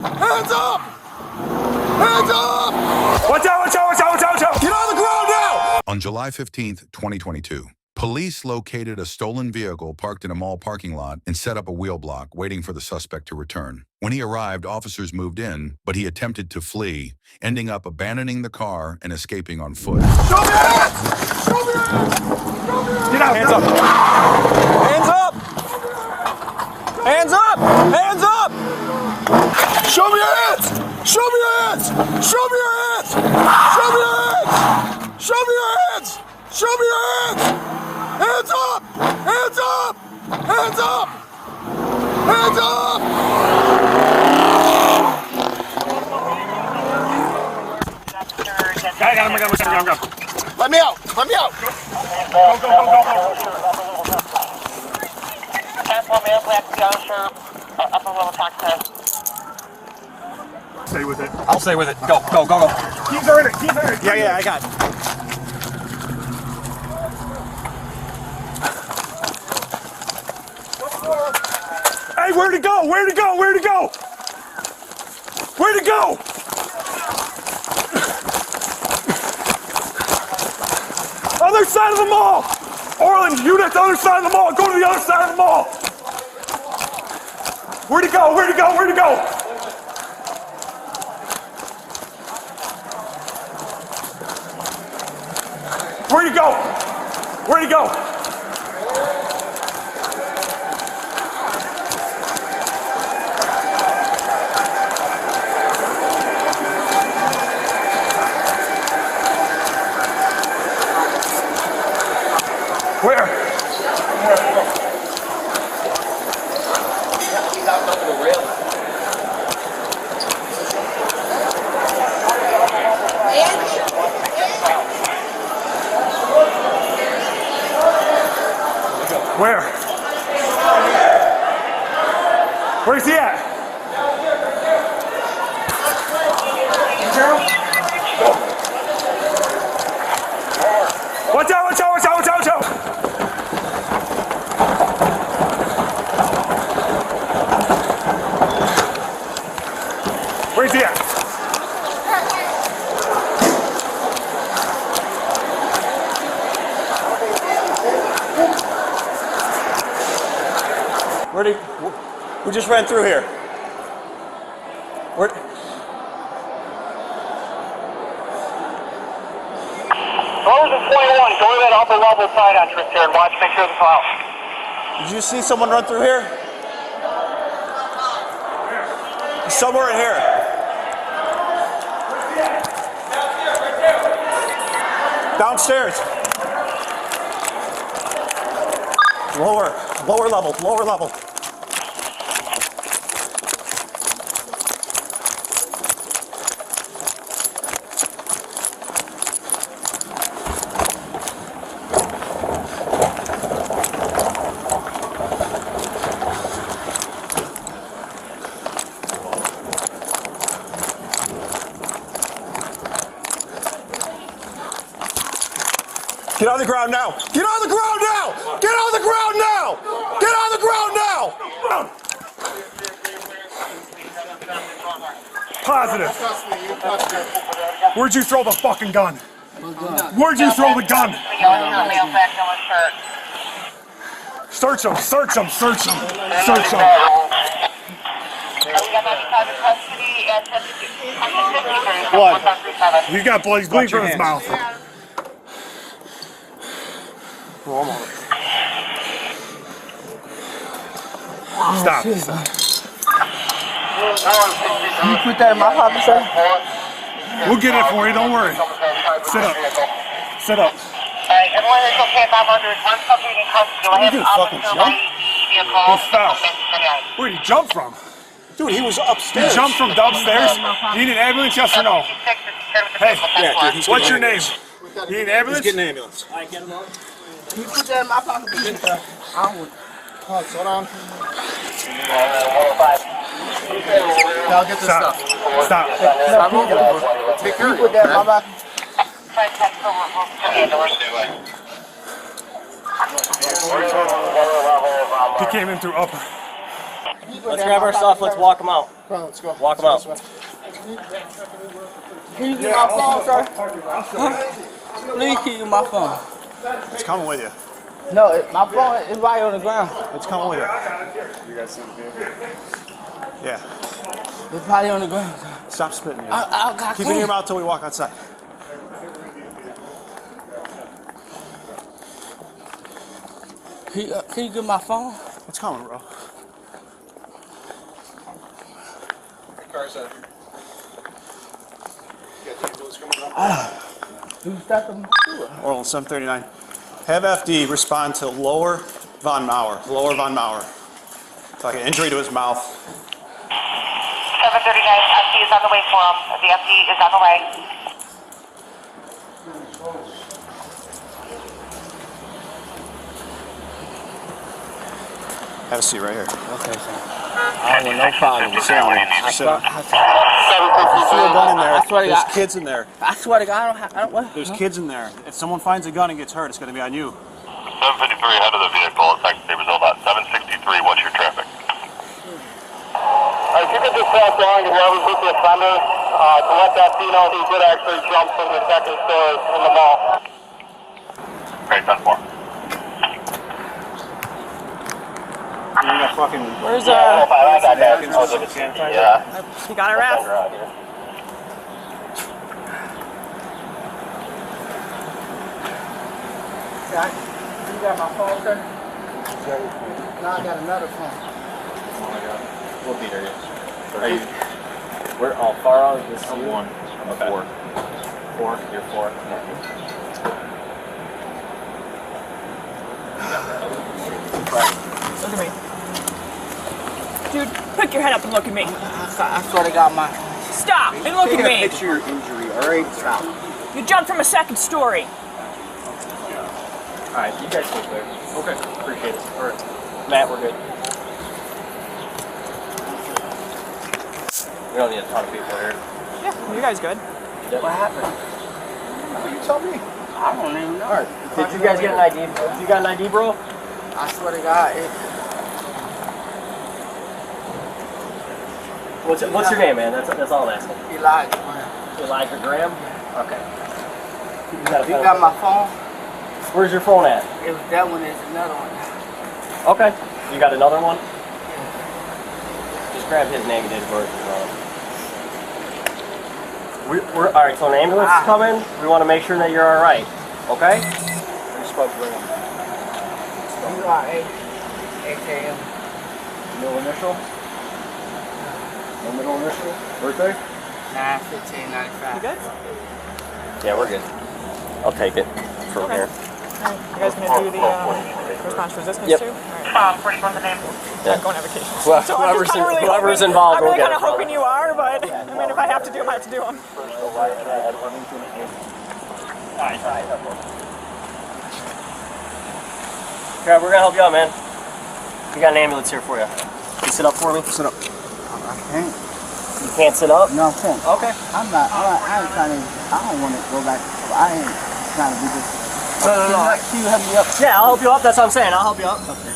Hands up! Hands up! Watch out, watch out, watch out, watch out, watch out! Get on the ground now! On July 15th, 2022, police located a stolen vehicle parked in a mall parking lot and set up a wheel block, waiting for the suspect to return. When he arrived, officers moved in, but he attempted to flee, ending up abandoning the car and escaping on foot. Show me your hands! Show me your hands! Show me your hands! Get out, hands up! Hands up! Hands up! Hands up! Show me your hands! Show me your hands! Show me your hands! Show me your hands! Show me your hands! Show me your hands! Hands up! Hands up! Hands up! Hands up! I got him. Let me out! Let me out! Stay with it. I'll stay with it. Go, go, go, go. Keep earning it, keep earning it. Yeah, I got it. Hey, where'd it go? Where'd it go? Where'd it go? Where'd it go? Other side of the mall! Orland, you at the other side of the mall. Go to the other side of the mall. Where'd it go? Where'd it go? Where'd it go? Where'd he go? Where'd he go? Where? He's out over the rail. Where? Where's he at? Watch out, watch out, watch out, watch out, watch out! Where's he at? Who just ran through here? Where? Close at 21. Go to that upper level side entrance here and watch, make sure the file. Did you see someone run through here? Somewhere in here. Downstairs. Lower level. Get on the ground now! Get on the ground now! Get on the ground now! Get on the ground now! Positive. Where'd you throw the fucking gun? Where'd you throw the gun? Search him, search him, search him, search him. Blood. He's got blood, he's bleeding from his mouth. Stop. You put that in my pocket, sir? We'll get it for you, don't worry. Sit up. Sit up. Alright, everyone is okay, 500. One subject in custody. Go ahead and fucking jump? He fell. Where'd he jump from? Dude, he was upstairs. He jumped from downstairs? You need an ambulance, yes or no? Hey, what's your name? You need an ambulance? Get an ambulance. Alright, get him up. You put that in my pocket, please, sir? I would. Hold on. I'll get this Stop. stuff. Stop. Take care of it. Put that in my pocket. He came in through upper. Let's grab our stuff. Let's walk them out. Come on, let's go. Walk them out. Can you get my phone, sir? Please keep my phone. It's coming with you. No, my phone is right on the ground. It's coming with you. You guys see the vehicle? Yeah. It's probably on the ground. Stop spitting. I Keep it in your mouth till we walk outside. Can you get my phone? What's coming, bro? Orland 739. Have FD respond to Lower Von Mauer. Lower Von Mauer. It's like an injury to his mouth. 739, FD is on the way for him. The FD is on the way. Have a seat right here. Okay, sir. I don't want no problem. Sit down. Sit down. I See a gun in there. I swear to There's God. kids in there. swear to God, I don't what? There's kids in there. If someone finds a gun and gets hurt, it's going to be on you. 753 ahead of the vehicle. Effective date was 763. What's your traffic? If you could just pass along to whoever's with the offender to let that FD know he did actually jump from the second story in the mall. Great, 10-4. Where's Yeah. You got a ref? You got my phone, sir? Now I got another phone. We'll be there, yes. Are you? We're all far out of this. I'm one. I'm Okay. four. Four? You're four. Look at me. Dude, pick your head up and look at me. I swear to God, my. Stop and look at me. Picture your injury, alright? Stop. You jumped from a second story. Alright, you guys stay there. Okay, appreciate it. Alright. Matt, we're good. We don't need a ton of people here. Yeah, you guys good. What happened? You tell me. I don't even know. Alright, did you guys get an ID? You got an ID, bro? I swear to God, What's your name, man? That's all I'm asking. Elijah. Elijah Graham? Okay. You got my phone? Where's your phone at? It was that one, it's another one. Okay. You got another one? Just grab his name and date of birth. We're all right. So an ambulance is coming. We want to make sure that you're all right. Okay? You're supposed to bring him. You are 8 a.m. Middle initial? No middle initial? Birthday? 9/15/95. You good? Yeah, we're good. I'll take it from Okay. here. Alright, you guys gonna do the response resistance Yep. too? Alright. 41 the name. I'm going on vacation. Well, So I'm just kinda really whoever's hoping- involved I'm will really get kind it. of hoping you are, but I mean, if I have to do them, I have to do them. Okay, we're gonna help you out, man. We got an ambulance here for you. Can you sit up for me? Sit up. I can't. You can't sit up? No, I can't. Okay. I ain't trying to, I don't want to go back. I ain't trying to be this. No. Can you help me up? Yeah, I'll help you up. That's what I'm saying. I'll help you up. Okay.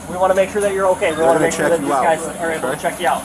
We want to make sure that you're okay. We want to make sure that these guys are able to check you out.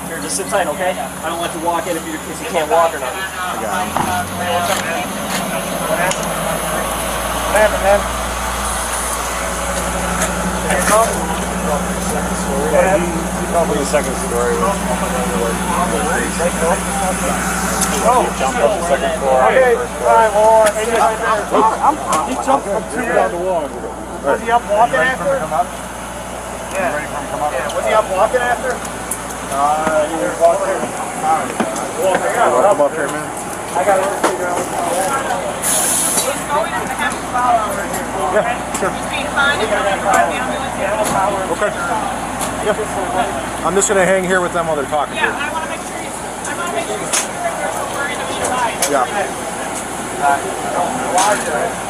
Here, just sit tight, okay? I don't want you to walk in if you can't walk or nothing. I got him. What happened, man? Probably the second story. Oh, Jumped up the second floor. Okay, alright, well, He jumped from 2 down to 1. was he up walking after? Yeah. Was he up walking after? He was walking. Come up here, man. I got to figure out Yeah, sure. Okay. Yeah. I'm just gonna hang here with them while they're talking to you. I want to make sure we're in the side. Yeah.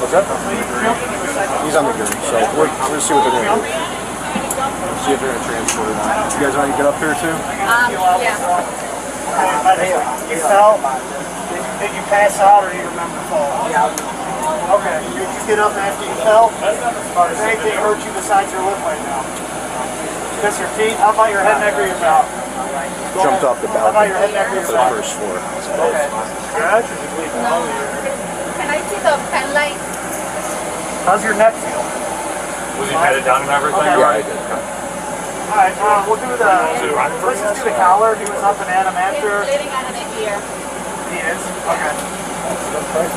What's that? He's on the gurney, so we're gonna see what they're gonna do. See if they're gonna transport or not. You guys want to get up here too? You fell? Did you pass out or do you remember falling? Yeah. Okay. Did you get up after you fell? Does anything hurt you besides your lip right now? Kiss your feet. How about your head, neck, or your mouth? Jumped off the How about balcony your head, neck, or your to the mouth? first floor. Okay. Scratch or just leave it? Can I see the pen light? How's your neck feel? Was he patted down and everything? Okay. Yeah, I did. Alright, we'll do the... Let's just do the collar. He was up and at him after. Bleeding out of the ear. He is? Okay. We'll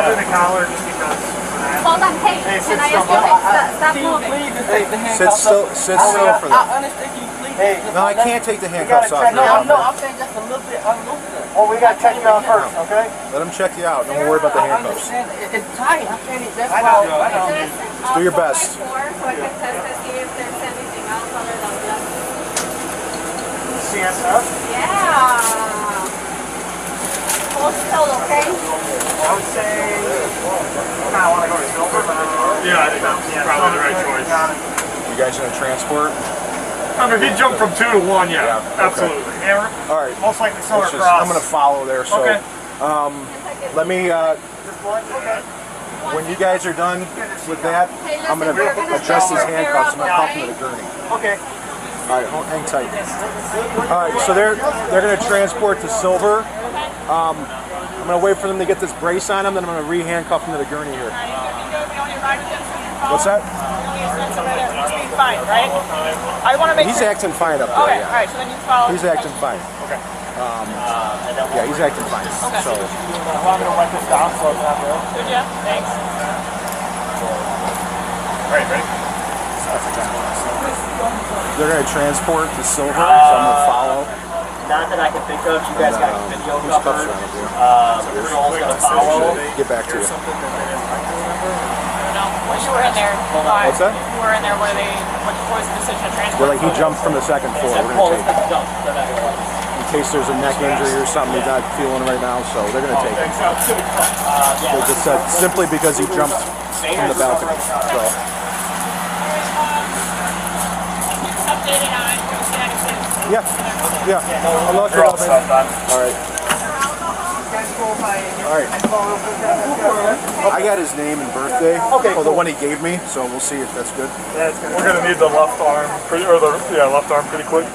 do the collar just because. Hold on, hey, Hey, can sit I still. ask you to stop moving? Sit still for them. Hey, No, I can't take the handcuffs off. No, now. I'm saying just a little bit unloose. well, we got to check you out first, okay? Let them check you out. Don't worry about the handcuffs. It's tight. I can't. That's I why. know, I know. Just do your best. So I can test to see if there's anything else other than blood. CSF? Yeah. Hold still, okay? I would say, I kind of want to go to silver, but Yeah, I think that's probably the right choice. You guys in a transport? I mean, if he jumped from 2 to 1, yeah, Yeah, okay. absolutely. Yeah, All right. most likely silver Let's just- cross. I'm going to follow there. So, Okay. let me. Just one? Okay. When you guys are done with that, I'm going to adjust his handcuffs. I'm going to pump him to the gurney. Okay. All right, hang tight. All right, so they're going to transport to Silver. I'm going to wait for them to get this brace on him, then I'm going to re-handcuff him to the gurney here. What's that? He's fine, right? I want to make. He's acting fine up there. Okay, Yeah. all right. So then you follow. He's acting fine. Okay. Yeah, he's acting fine. Okay. So I'm going to wipe this down so it's not real. Good, yeah. Thanks. Right, ready? they're going to transport to Silver, so I'm going to follow. Not that I can think of. You guys got your video Whose cuffs covered. are on it, dude? Criminal's going to follow. Get back to you. When you were in there, What's that? you were in there. What was the decision to transport? Well, like he jumped from the second floor. We're going to take him. In case there's a neck injury or something he's not feeling right now, so they're going to take him. They just said simply because he jumped from the balcony. So. Yeah, yeah. I love you, man. All right. All right. I got his name and birthday. Okay, the one he gave me, so we'll see if that's good. That's good. We're gonna need the left arm, left arm pretty quick.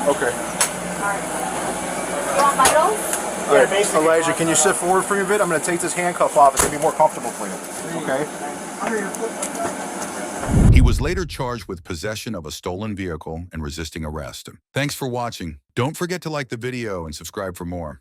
Okay. You want vitals? All right, Elijah, can you sit forward for me a bit? I'm going to take this handcuff off. It's going to be more comfortable for you. Okay. He was later charged with possession of a stolen vehicle and resisting arrest. Thanks for watching. Don't forget to like the video and subscribe for more.